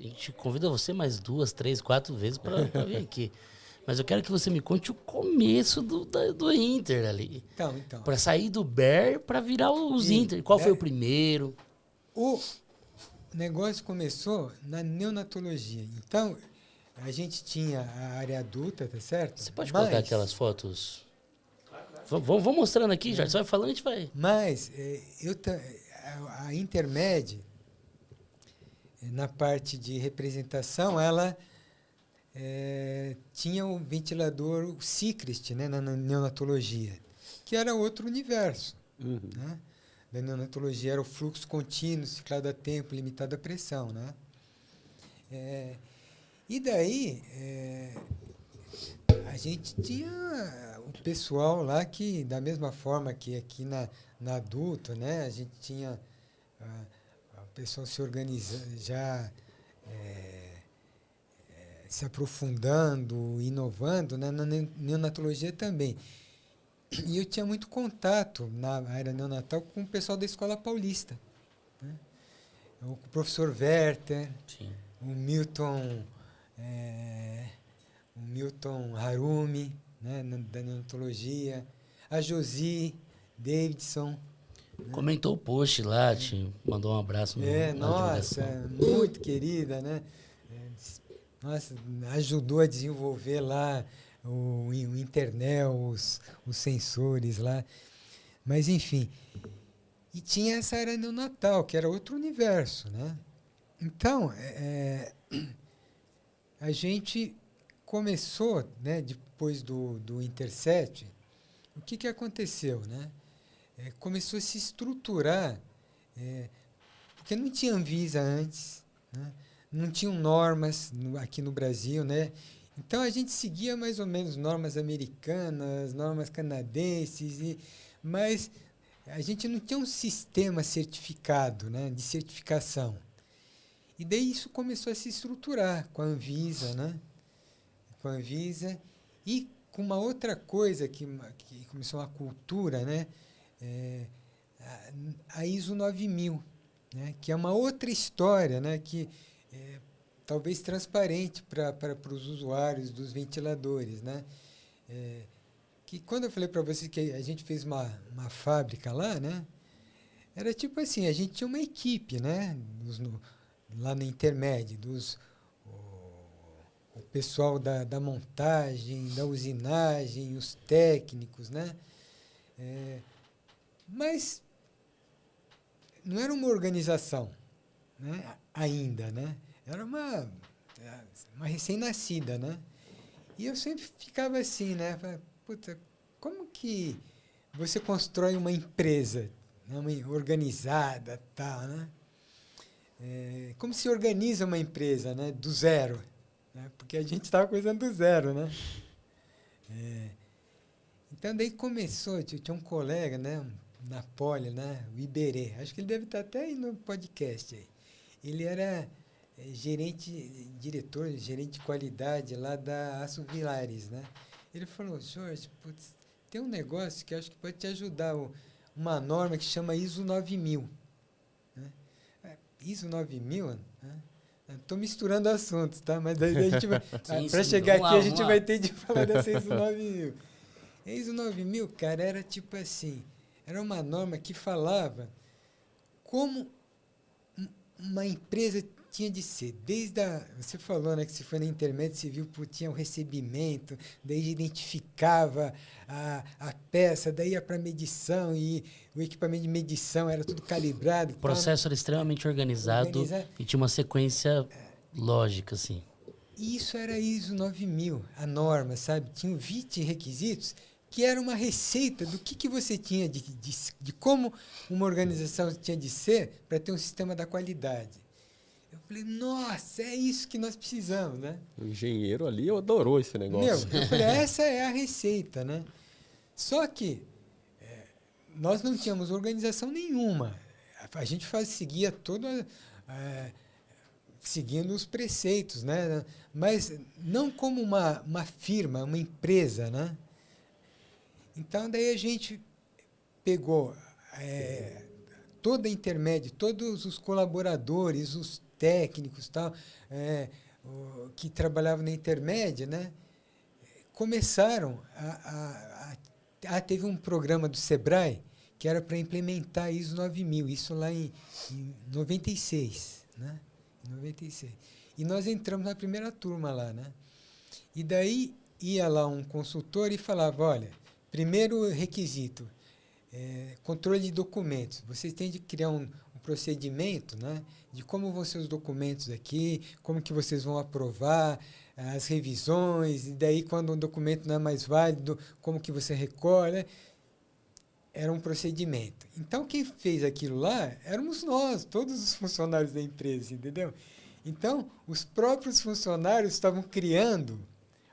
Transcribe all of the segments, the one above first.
gente convida você mais 2, 3, 4 vezes para vir aqui. Mas eu quero que você me conte o começo do Inter ali. Então. Para sair do Ber para virar os Inter. Qual foi o primeiro? O negócio começou na neonatologia. Então, a gente tinha a área adulta, tá certo? Você pode colocar aquelas fotos? Vamos mostrando aqui, já. Você vai falando, a gente vai. Mas a Intermed, na parte de representação, ela tinha o ventilador, o Sicrist, né, na neonatologia, que era outro universo. Né? Da neonatologia era o fluxo contínuo, ciclado a tempo, limitado a pressão. Né? E daí, a gente tinha o pessoal lá que, da mesma forma que aqui na adulta, né, a gente tinha o pessoal se organizando, já se aprofundando, inovando, né, na neonatologia também. E eu tinha muito contato na área neonatal com o pessoal da Escola Paulista. Né? O professor Werther, Sim. o Milton Harumi, né, da neonatologia, a Josi Davidson. Comentou o post lá, te mandou um abraço na nossa, divulgação. muito querida, né? Nossa, ajudou a desenvolver lá o Internel, os sensores lá. Mas, enfim. E tinha essa área neonatal, que era outro universo, né? Então, a gente começou, né, depois do Interset, o que aconteceu, né? Começou a se estruturar, porque não tinha Anvisa antes, né? Não tinham normas aqui no Brasil, né? Então a gente seguia mais ou menos normas americanas, normas canadenses, mas a gente não tinha um sistema certificado, né, de certificação. E daí isso começou a se estruturar com a Anvisa, né? Com a Anvisa e com uma outra coisa que começou a cultura, né? A ISO 9000, né? Que é uma outra história, né? Que talvez transparente para os usuários dos ventiladores, né? Que quando eu falei para você que a gente fez uma fábrica lá, né? Era tipo assim, a gente tinha uma equipe, né? Lá no Intermed, o pessoal da montagem, da usinagem, os técnicos, né? Mas não era uma organização, né? Ainda, né? Era uma recém-nascida, né? E eu sempre ficava assim, né? Puta, como que você constrói uma empresa, né? Uma organizada, tal, né? Como se organiza uma empresa, né? Do zero, né? Porque a gente estava começando do zero, né? Então daí começou, tinha um colega, né? Na Poli, né? O Iberê, acho que ele deve estar até aí no podcast aí. Ele era gerente de qualidade lá da Aço Vilares, né? Ele falou, Jorge, putz, tem um negócio que eu acho que pode te ajudar, uma norma que chama ISO 9000. Né? ISO 9000, né? Estou misturando assuntos, tá? Mas daí a gente vai... Para chegar aqui, a gente vai ter de falar dessa ISO 9000. A ISO 9000, cara, era tipo assim, era uma norma que falava como uma empresa tinha de ser, você falou, né, que se foi na internet, você viu que tinha o recebimento, daí identificava a peça, daí ia para medição e o equipamento de medição era tudo calibrado. O processo era extremamente organizado e tinha uma sequência lógica, assim. Isso era ISO 9000, a norma, sabe? Tinha 20 requisitos que era uma receita do que você tinha de como uma organização tinha de ser para ter um sistema da qualidade. Eu falei, nossa, é isso que nós precisamos, né? O engenheiro ali adorou esse negócio. Eu falei, essa é a receita, né? Só que nós não tínhamos organização nenhuma. A gente seguia seguindo os preceitos, né? Mas não como uma firma, uma empresa, né? Então, daí a gente pegou toda a Intermed, todos os colaboradores, os técnicos, tal, que trabalhavam na intermédia, né, começaram teve um programa do Sebrae que era para implementar ISO 9000, isso lá em 96, né? Em 96. E nós entramos na primeira turma lá, né? E daí ia lá um consultor e falava, olha, primeiro requisito, controle de documentos. Vocês têm de criar um procedimento, né, de como vão ser os documentos aqui, como que vocês vão aprovar, as revisões, e daí quando um documento não é mais válido, como que você recolhe. Era um procedimento. Então, quem fez aquilo lá éramos nós, todos os funcionários da empresa, entendeu? Então, os próprios funcionários estavam criando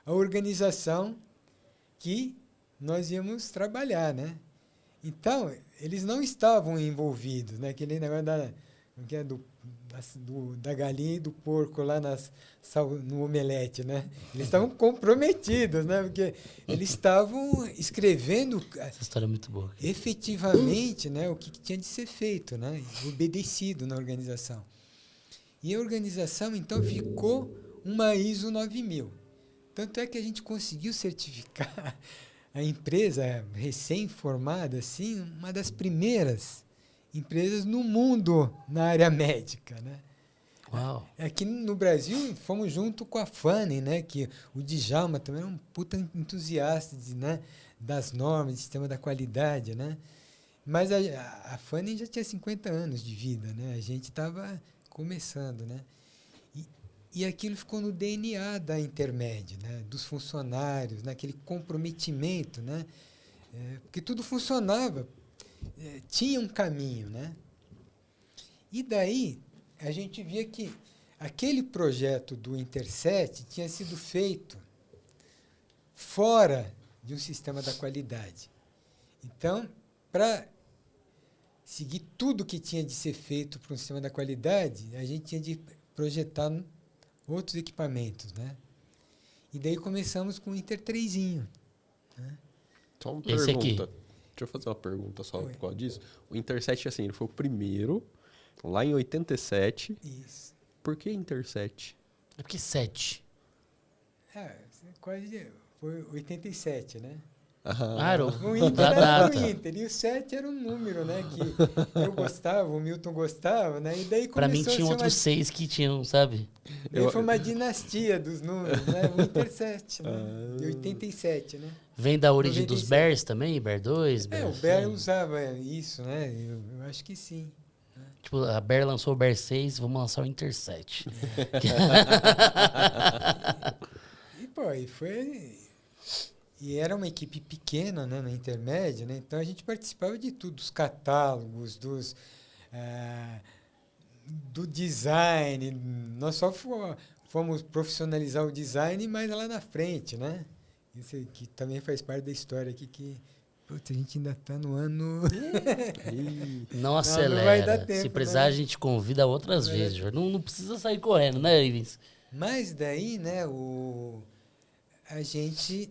a organização que nós íamos trabalhar, né? Então, eles não estavam envolvidos, né? Aquele negócio da galinha e do porco lá no omelete, né? Eles estavam comprometidos, né? Porque eles estavam escrevendo... Essa história é muito boa. Efetivamente, né, o que tinha de ser feito, né? Obedecido na organização. E a organização, então, ficou uma ISO 9000. Tanto é que a gente conseguiu certificar a empresa recém-formada, assim, uma das primeiras empresas no mundo na área médica, né? Uau. Aqui no Brasil, fomos junto com a Fanning, né? Que o Djalma também é um puta entusiasta né? Das normas, do sistema da qualidade, né? Mas a Fanning já tinha 50 anos de vida, né? A gente estava começando, né? E aquilo ficou no DNA da Intermed, né? Dos funcionários, naquele comprometimento, né? Porque tudo funcionava, tinha um caminho, né? E daí a gente via que aquele projeto do Interset tinha sido feito fora de um sistema da qualidade. Então, para seguir tudo que tinha de ser feito para um sistema da qualidade, a gente tinha de projetar outros equipamentos, né? E daí começamos com o Inter 3zinho, né? Só uma Esse pergunta. aqui. Deixa eu fazer uma pergunta só Oi. por causa disso. O Interset, assim, ele foi o primeiro, lá em 87. Isso. Por que Interset? É porque 7. Quase foi 87, né? Era O Inter da era data. o Inter, e o 7 era um número, né? Que eu gostava, o Milton gostava, né? E daí Pra mim começou tinha a ser outros 6 que tinham, sabe? daí foi uma dinastia dos números, né? O Inter 7, né? De 87, né? Vem da origem dos 97. Bears também, Bear 2, O Bear Bear 6. usava isso, né? Eu acho que sim. Tipo, a Bear lançou o Bear 6, vamos lançar o Inter 7. E, pô, E era uma equipe pequena, né, na intermédia, né? Então a gente participava de tudo, dos catálogos, do design. Nós só fomos profissionalizar o design, mas lá na frente, né? Isso que também faz parte da história aqui que putz, a gente ainda está no ano. Não acelera. Não vai dar tempo, Se precisar, né? a gente convida outras vezes. Não precisa sair correndo, né, Ivens? Mas daí, né, a gente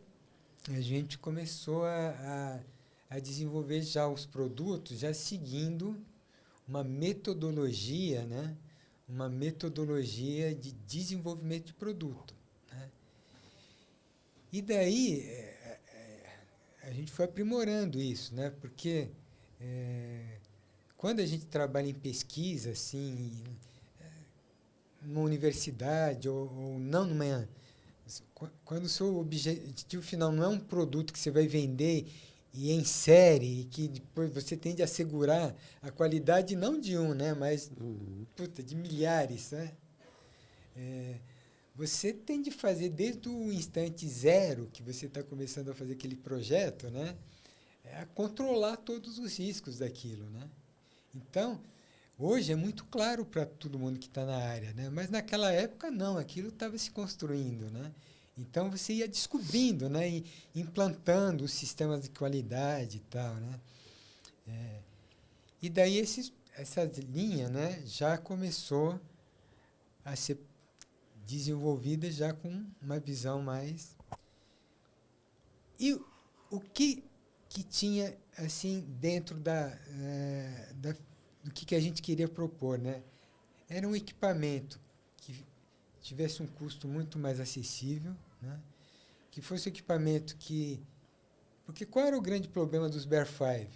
começou a desenvolver já os produtos, já seguindo uma metodologia, né? Uma metodologia de desenvolvimento de produto, né? E daí a gente foi aprimorando isso, né? Porque quando a gente trabalha em pesquisa, assim, numa universidade ou não numa... Quando o seu objetivo final não é um produto que você vai vender e em série, e que depois você tende a assegurar a qualidade não de um, né, mas de milhares, né? Você tem de fazer desde o instante zero que você está começando a fazer aquele projeto, né, a controlar todos os riscos daquilo, né? Então, hoje é muito claro para todo mundo que está na área, né? Mas naquela época não, aquilo estava se construindo, né? Então você ia descobrindo, né? E implantando os sistemas de qualidade e tal, né? E daí essa linha, né, já começou a ser desenvolvida já com uma visão mais... E o que tinha assim dentro do que a gente queria propor, né? era um equipamento que tivesse um custo muito mais acessível, né? Que fosse um equipamento que... Porque qual era o grande problema dos Bear 5?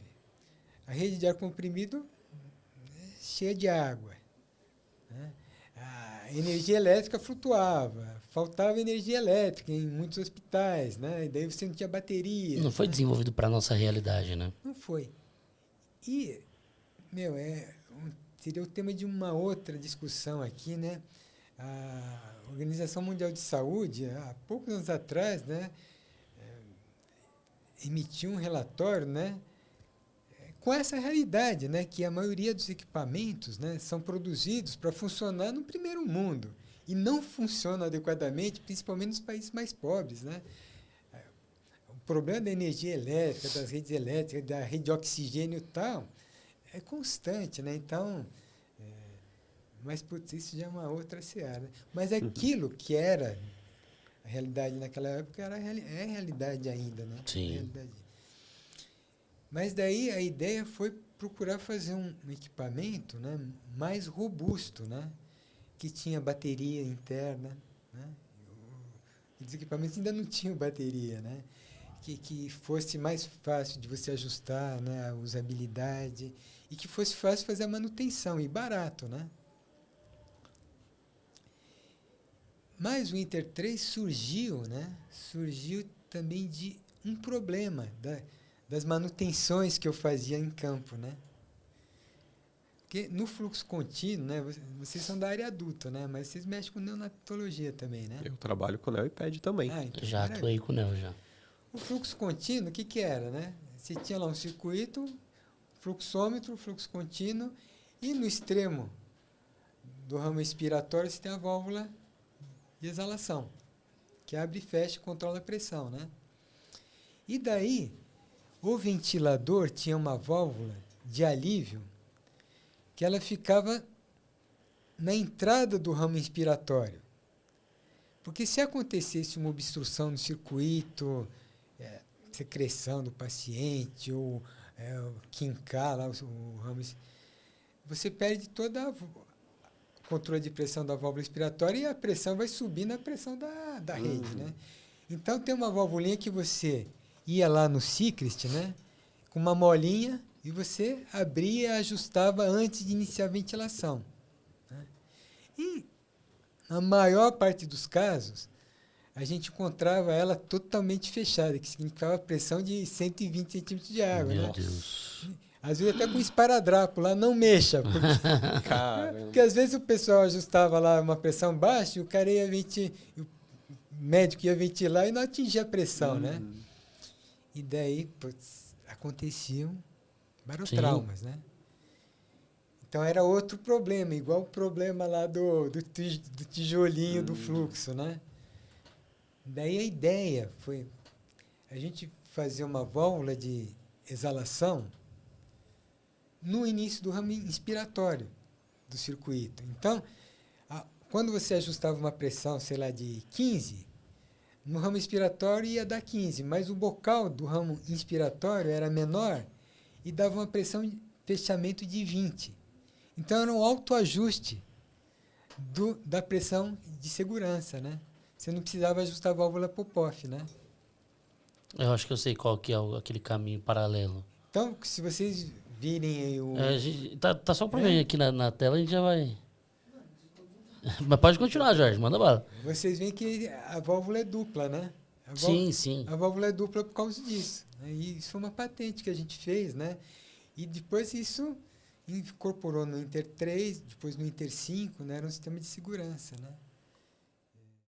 A rede de ar comprimido cheia de água, né? A energia elétrica flutuava, faltava energia elétrica em muitos hospitais, né? E daí você não tinha bateria. Não foi né? desenvolvido para nossa realidade, né? Não foi. E, seria o tema de uma outra discussão aqui, né? A Organização Mundial de Saúde, há poucos anos atrás, né, emitiu um relatório, né, com essa realidade, né, que a maioria dos equipamentos, né, são produzidos para funcionar no primeiro mundo e não funcionam adequadamente, principalmente nos países mais pobres, né? O problema da energia elétrica, das redes elétricas, da rede de oxigênio e tal, é constante, né? Então, mas putz, isso já é uma outra seara. Mas aquilo que era a realidade naquela época é a realidade ainda, né? Sim. Realidade. Mas daí a ideia foi procurar fazer um equipamento, né, mais robusto, né, que tinha bateria interna, né? Os equipamentos ainda não tinham bateria, né? Que fosse mais fácil de você ajustar, né, a usabilidade e que fosse fácil fazer a manutenção e barato, né? Mas o Inter 3 surgiu, né? Surgiu também de um problema das manutenções que eu fazia em campo, né? Porque no fluxo contínuo, né? Vocês são da área adulta, né? Mas vocês mexem com neonatologia também, né? Eu trabalho com Neo e PED também. Então, Já atuei com o Neo, já. O fluxo contínuo, o que era, né? Você tinha lá um circuito, fluxômetro, fluxo contínuo, e no extremo do ramo expiratório você tem a válvula de exalação, que abre e fecha e controla a pressão, né? E daí, o ventilador tinha uma válvula de alívio que ela ficava na entrada do ramo inspiratório. Porque se acontecesse uma obstrução no circuito, secreção do paciente, ou quincar lá o ramo, você perde toda controle de pressão da válvula expiratória e a pressão vai subir na pressão da rede, né? Então, tem uma válvulinha que você ia lá no Cyclist, né, com uma molinha, e você abria e ajustava antes de iniciar a ventilação, né? E, na maior parte dos casos, a gente encontrava ela totalmente fechada, que significava pressão de 120 centímetros de água. Meu né? Deus. Às vezes até com esparadrapo lá, não mexa. Porque às vezes o pessoal ajustava lá uma pressão baixa e o cara ia o médico ia ventilar e não atingia a pressão, né? E daí, putz, aconteciam vários traumas, né? Então era outro problema, igual o problema lá do tijolinho do fluxo, né? Daí a ideia foi a gente fazer uma válvula de exalação no início do ramo inspiratório do circuito. Então, quando você ajustava uma pressão, sei lá, de 15, no ramo expiratório ia dar 15, mas o bocal do ramo inspiratório era menor e dava uma pressão de fechamento de 20. Então, era um autoajuste da pressão de segurança, né? Você não precisava ajustar a válvula Popov, né? Eu acho que eu sei qual que é aquele caminho paralelo. Então, se vocês virem aí o... tá só para ver aqui na tela, a gente já vai... Mas pode continuar, Jorge, manda bala. Vocês veem que a válvula é dupla, né? Sim. A válvula é dupla por causa disso. Né? E isso foi uma patente que a gente fez, né? E depois isso incorporou no Inter 3, depois no Inter 5, né? Era um sistema de segurança, né?